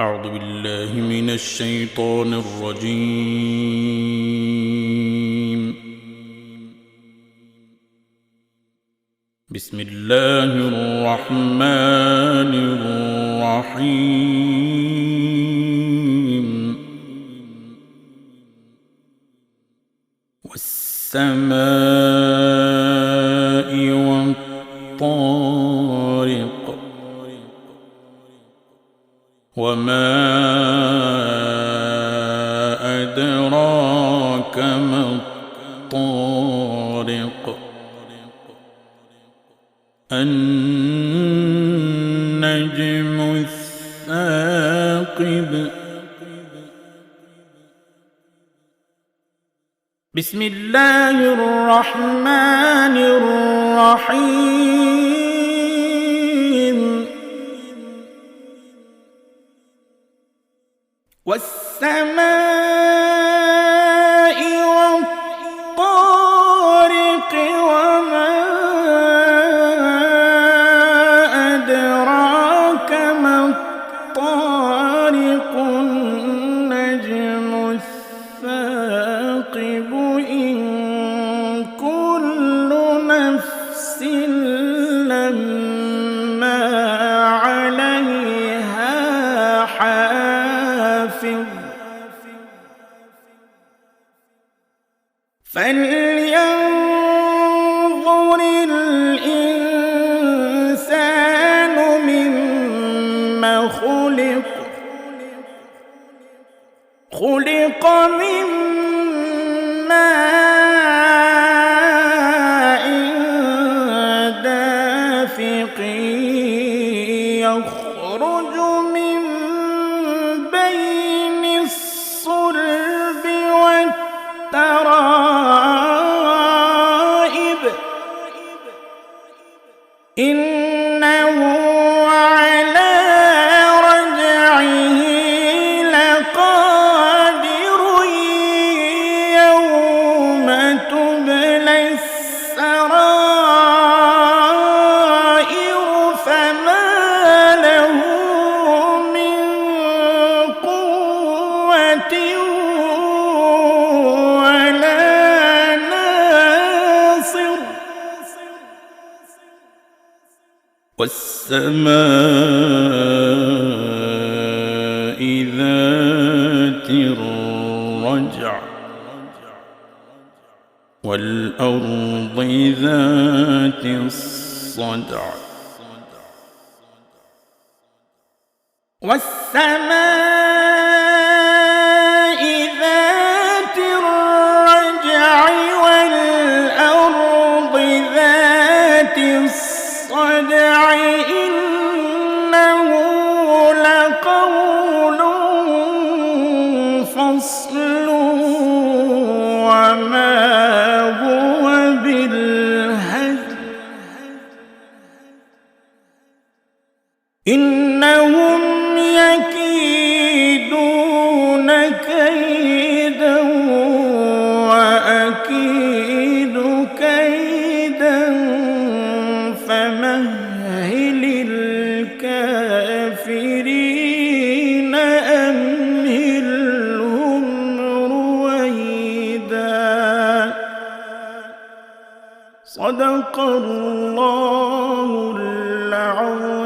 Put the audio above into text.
أعوذ بالله من الشيطان الرجيم. بسم الله الرحمن الرحيم. والسماء والطارق وما أدراك ما الطارق النجم الثاقب. بسم الله الرحمن الرحيم. والسماء والطارق وما أدراك ما الطارق النجم الثاقب إن كل نفس لما عليها حافظ فلينظر الإنسان مما خلق من ماء دافق يخرج من بين الصلب والترائب إنه على رجعه لقادر يوم تبلى السرائر فما له من قوة ولا ناصر. والسماء ذات الرجع والأرض ذات الصدع والسماء ذات الرجع والأرض ذات الصدع إنه لقول فصل وما هو بالهزل إنهم يكيدون كيدا وأكيد كيدا فمهل الكافرين أمهلهم رويدا. صدق الله العظيم.